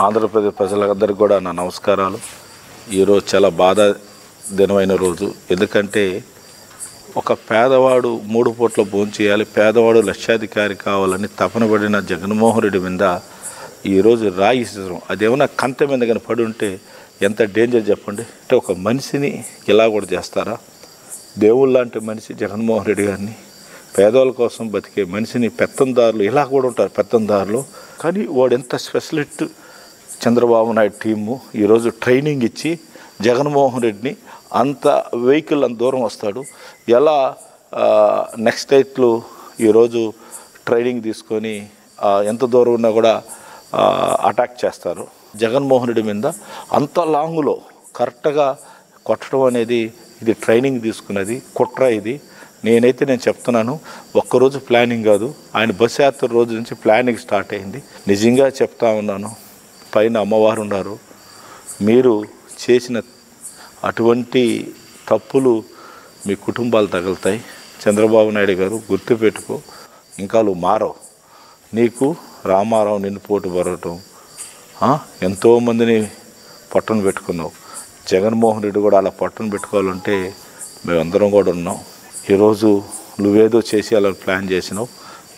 ఆంధ్రప్రదేశ్ ప్రజలందరికీ కూడా నా నమస్కారాలు. ఈరోజు చాలా దినమైన రోజు. ఎందుకంటే ఒక పేదవాడు 3 పూట్ల భోంచేయాలి, పేదవాడు లక్షాధికారి కావాలని తపన పడిన జగన్మోహన్ రెడ్డి మీద ఈరోజు రాయి ఇస్తాం. అదేమన్నా కంత మీద కానీ పడి ఉంటే ఎంత డేంజర్ చెప్పండి. అంటే ఒక మనిషిని ఇలా కూడా చేస్తారా? దేవుళ్ళ లాంటి మనిషి జగన్మోహన్ రెడ్డి గారిని, పేదవాళ్ళ కోసం బతికే మనిషిని పెత్తందారులు ఇలా కూడా ఉంటారు, పెత్తందారులు. కానీ వాడు ఎంత స్పెషలిస్ట్ చంద్రబాబు నాయుడు టీము ఈరోజు ట్రైనింగ్ ఇచ్చి జగన్మోహన్ రెడ్డిని అంత వెహికల్ అంత దూరం వస్తాడు, ఎలా నెక్స్ట్ డేట్లు ఈరోజు ట్రైనింగ్ తీసుకొని ఎంత దూరం ఉన్నా కూడా అటాక్ చేస్తారు. జగన్మోహన్ రెడ్డి మీద అంత లాంగ్లో కరెక్ట్గా కొట్టడం అనేది ఇది ట్రైనింగ్ తీసుకున్నది కుట్ర. ఇది నేను చెప్తున్నాను, ఒక్కరోజు ప్లానింగ్ కాదు, ఆయన బస్ యాత్ర రోజు నుంచి ప్లానింగ్ స్టార్ట్ అయింది. నిజంగా చెప్తా ఉన్నాను, పైన అమ్మవారు ఉన్నారు. మీరు చేసిన అటువంటి తప్పులు మీ కుటుంబాలు తగులుతాయి. చంద్రబాబు నాయుడు గారు గుర్తుపెట్టుకో, ఇంకా నువ్వు మారవు. నీకు రామారావు నిన్ను పోటు పడటం, ఎంతోమందిని పట్టున పెట్టుకున్నావు. జగన్మోహన్ రెడ్డి కూడా అలా పట్టున పెట్టుకోవాలంటే మేమందరం కూడా ఉన్నాం. ఈరోజు నువ్వేదో చేసి అలా ప్లాన్ చేసినావు,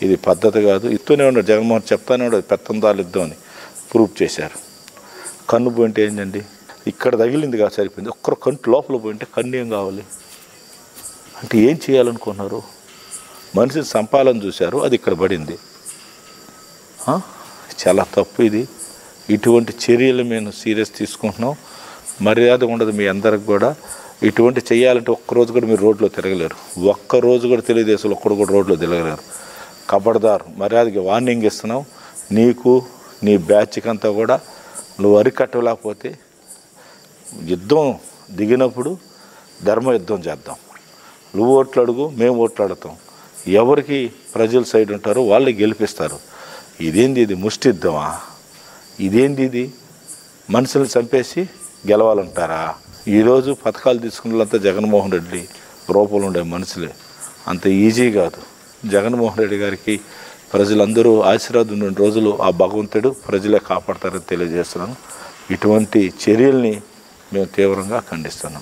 ఇది పద్ధతి కాదు. ఇస్తూనే ఉన్నాడు జగన్మోహన్, చెప్తానే ఉన్నాడు పెత్తందారులు ఇద్దాం అని ప్రూఫ్ చేశారు. కన్ను పోయింటే ఏంటండి, ఇక్కడ తగిలింది కాదు సరిపోయింది. ఒక్కరు కంటి లోపల పోయింటే కన్ను ఏం కావాలి అంటే ఏం చేయాలనుకున్నారు? మనిషిని సంపాలని చూశారు, అది ఇక్కడ పడింది. చాలా తప్పు ఇది. ఇటువంటి చర్యలు మేము సీరియస్ తీసుకుంటున్నాం. మర్యాద ఉండదు మీ అందరికి కూడా. ఇటువంటి చేయాలంటే ఒక్కరోజు కూడా మీరు రోడ్లో తిరగలేరు. ఒక్కరోజు కూడా తెలుగుదేశంలో ఒక్కడు కూడా రోడ్లో తిరగలేరు. కబడ్దారు, మర్యాదకి వార్నింగ్ ఇస్తున్నాం. నీకు నీ బ్యాచ్కి అంతా కూడా నువ్వు అరికట్టలేకపోతే యుద్ధం దిగినప్పుడు ధర్మ యుద్ధం చేద్దాం. నువ్వు ఓట్లు అడుగు, మేము ఓట్లాడతాం. ఎవరికి ప్రజల సైడ్ ఉంటారో వాళ్ళే గెలిపిస్తారు. ఇదేంది ఇది ముష్టి యుద్ధమా? ఇదేంది ఇది? మనుషులు చంపేసి గెలవాలంటారా? ఈరోజు పథకాలు తీసుకున్న వాళ్ళంతా జగన్మోహన్ రెడ్డి రూపంలో ఉండే మనుషులే. అంత ఈజీ కాదు. జగన్మోహన్ రెడ్డి గారికి ప్రజలందరూ ఆశీర్వాదం ఉన్న రోజులు ఆ భగవంతుడు ప్రజలే కాపాడతారని తెలియజేస్తున్నాను. ఇటువంటి చర్యల్ని మేము తీవ్రంగా ఖండిస్తున్నాం.